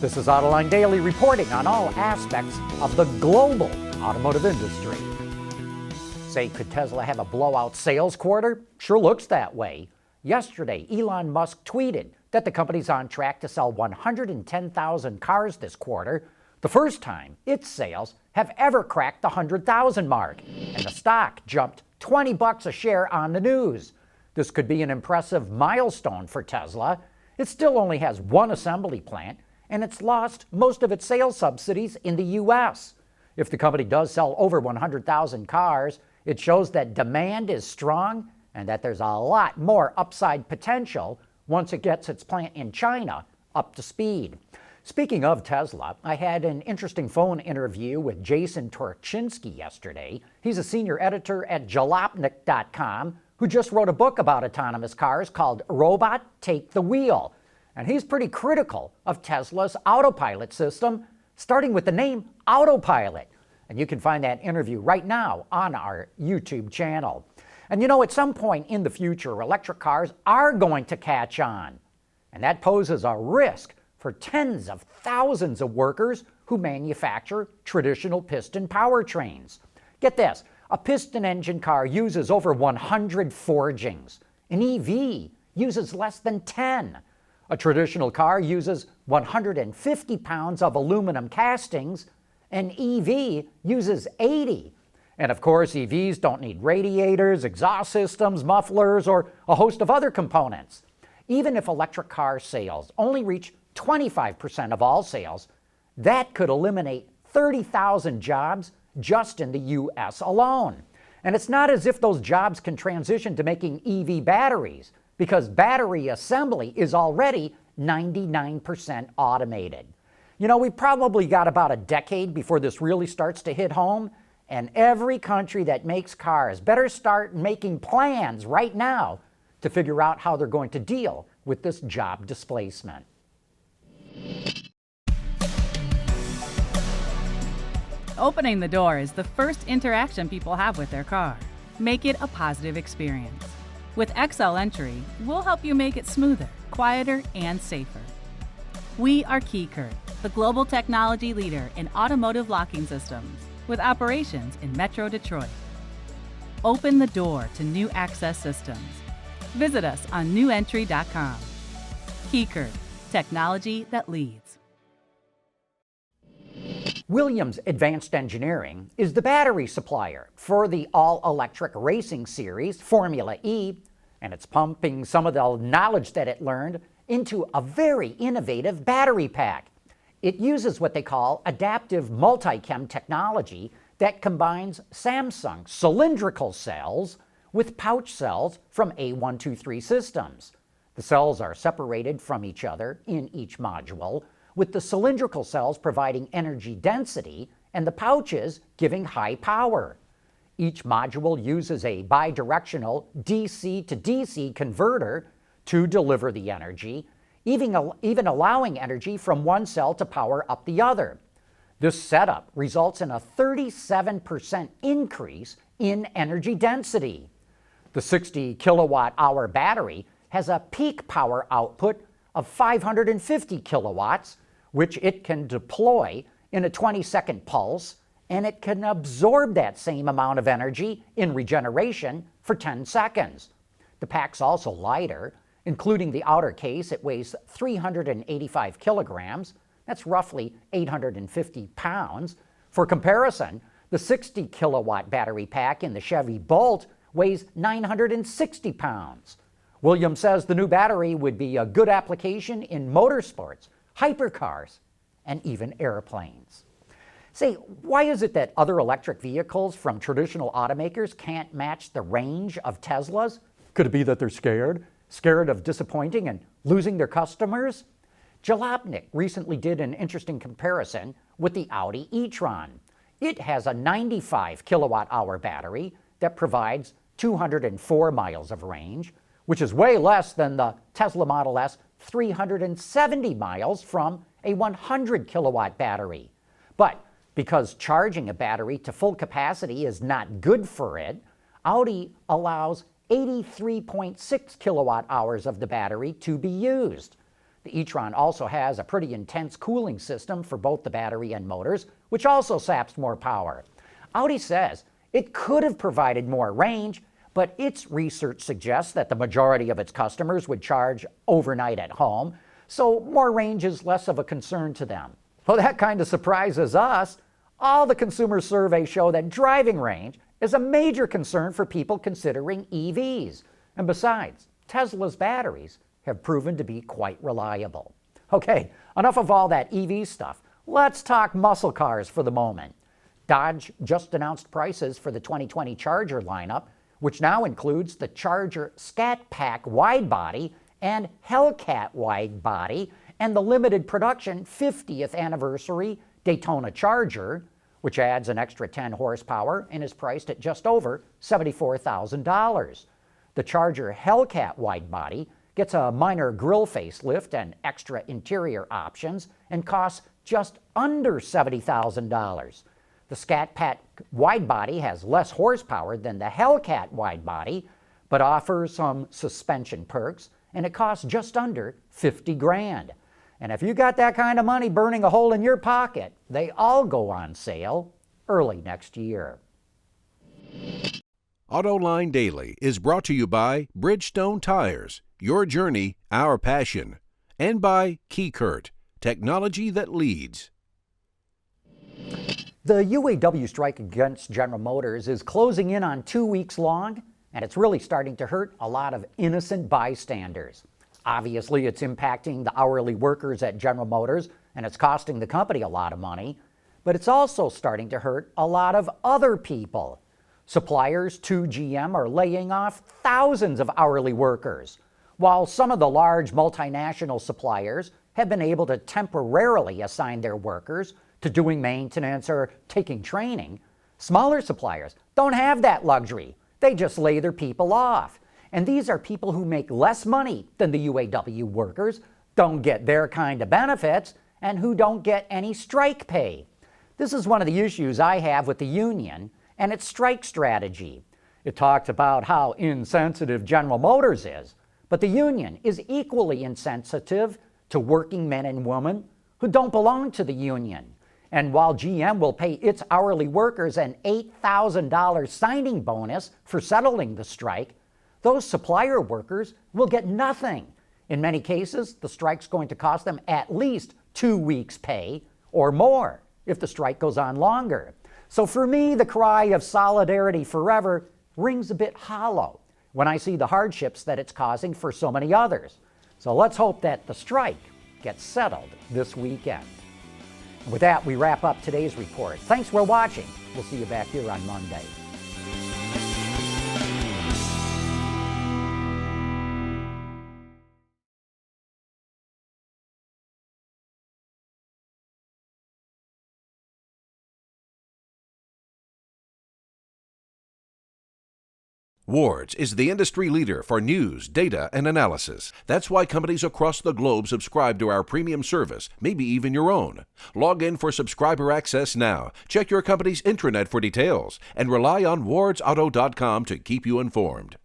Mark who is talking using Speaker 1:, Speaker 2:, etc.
Speaker 1: This is Autoline Daily reporting on all aspects of the global automotive industry. Say, could Tesla have a blowout sales quarter? Sure looks that way. Yesterday, Elon Musk tweeted that the company's on track to sell 110,000 cars this quarter, the first time its sales have ever cracked the 100,000 mark, and the stock jumped $20 a share on the news. This could be an impressive milestone for Tesla. It still only has one assembly plant, and it's lost most of its sales subsidies in the U.S. If the company does sell over 100,000 cars, it shows that demand is strong and that there's a lot more upside potential once it gets its plant in China up to speed. Speaking of Tesla, I had an interesting phone interview with Jason Torchinsky yesterday. He's a senior editor at Jalopnik.com who just wrote a book about autonomous cars called Robot Take the Wheel. And he's pretty critical of Tesla's Autopilot system, starting with the name Autopilot. And you can find that interview right now on our YouTube channel. And you know, at some point in the future, electric cars are going to catch on. And that poses a risk for tens of thousands of workers who manufacture traditional piston powertrains. Get this, a piston engine car uses over 100 forgings. An EV uses less than 10. A traditional car uses 150 pounds of aluminum castings. An EV uses 80. And of course, EVs don't need radiators, exhaust systems, mufflers, or a host of other components. Even if electric car sales only reach 25% of all sales, that could eliminate 30,000 jobs just in the U.S. alone. And it's not as if those jobs can transition to making EV batteries, because battery assembly is already 99% automated. You know, we've probably got about a decade before this really starts to hit home, and every country that makes cars better start making plans right now to figure out how they're going to deal with this job displacement.
Speaker 2: Opening the door is the first interaction people have with their car. Make it a positive experience. With XL Entry, we'll help you make it smoother, quieter, and safer. We are KeyCurt, the global technology leader in automotive locking systems, with operations in Metro Detroit. Open the door to new access systems. Visit us on newentry.com. KeyCurt, technology that leads.
Speaker 1: Williams Advanced Engineering is the battery supplier for the all-electric racing series, Formula E, and it's pumping some of the knowledge that it learned into a very innovative battery pack. It uses what they call adaptive Multi-Chem technology that combines Samsung cylindrical cells with pouch cells from A123 systems. The cells are separated from each other in each module, with the cylindrical cells providing energy density and the pouches giving high power. Each module uses a bidirectional DC to DC converter to deliver the energy, even allowing energy from one cell to power up the other. This setup results in a 37% increase in energy density. The 60 kilowatt hour battery has a peak power output of 550 kilowatts, which it can deploy in a 20-second pulse, and it can absorb that same amount of energy in regeneration for 10 seconds. The pack's also lighter. Including the outer case, it weighs 385 kilograms. That's roughly 850 pounds. For comparison, the 60 kilowatt battery pack in the Chevy Bolt weighs 960 pounds. Williams says the new battery would be a good application in motorsports, hypercars, and even airplanes. Say, why is it that other electric vehicles from traditional automakers can't match the range of Tesla's? Could it be that they're scared? Scared of disappointing and losing their customers? Jalopnik recently did an interesting comparison with the Audi e-tron. It has a 95 kilowatt hour battery that provides 204 miles of range, which is way less than the Tesla Model S 370 miles from a 100 kilowatt battery. But because charging a battery to full capacity is not good for it, Audi allows 83.6 kilowatt hours of the battery to be used. The e-tron also has a pretty intense cooling system for both the battery and motors, which also saps more power. Audi says it could have provided more range, but its research suggests that the majority of its customers would charge overnight at home, so more range is less of a concern to them. Well, that kind of surprises us. All the consumer surveys show that driving range is a major concern for people considering EVs. And besides, Tesla's batteries have proven to be quite reliable. Okay, enough of all that EV stuff. Let's talk muscle cars for the moment. Dodge just announced prices for the 2020 Charger lineup, which now includes the Charger Scat Pack wide body and Hellcat wide body, and the limited production 50th anniversary Daytona Charger, which adds an extra 10 horsepower and is priced at just over $74,000. The Charger Hellcat wide body gets a minor grille facelift and extra interior options and costs just under $70,000. The Scat Pack wide body has less horsepower than the Hellcat wide body, but offers some suspension perks, and it costs just under $50,000. And if you got that kind of money burning a hole in your pocket, they all go on sale early next year.
Speaker 3: Autoline Daily is brought to you by Bridgestone Tires, your journey, our passion, and by Keycurt, technology that leads.
Speaker 1: The UAW strike against General Motors is closing in on 2 weeks long, and it's really starting to hurt a lot of innocent bystanders. Obviously, it's impacting the hourly workers at General Motors, and it's costing the company a lot of money, but it's also starting to hurt a lot of other people. Suppliers to GM are laying off thousands of hourly workers, while some of the large multinational suppliers have been able to temporarily assign their workers to doing maintenance or taking training. Smaller suppliers don't have that luxury. They just lay their people off. And these are people who make less money than the UAW workers, don't get their kind of benefits, and who don't get any strike pay. This is one of the issues I have with the union and its strike strategy. It talked about how insensitive General Motors is, but the union is equally insensitive to working men and women who don't belong to the union. And while GM will pay its hourly workers an $8,000 signing bonus for settling the strike, those supplier workers will get nothing. In many cases, the strike's going to cost them at least 2 weeks' pay or more if the strike goes on longer. So for me, the cry of solidarity forever rings a bit hollow when I see the hardships that it's causing for so many others. So let's hope that the strike gets settled this weekend. And with that, we wrap up today's report. Thanks for watching. We'll see you back here on Monday.
Speaker 3: Wards is the industry leader for news, data, and analysis. That's why companies across the globe subscribe to our premium service, maybe even your own. Log in for subscriber access now. Check your company's intranet for details, and rely on wardsauto.com to keep you informed.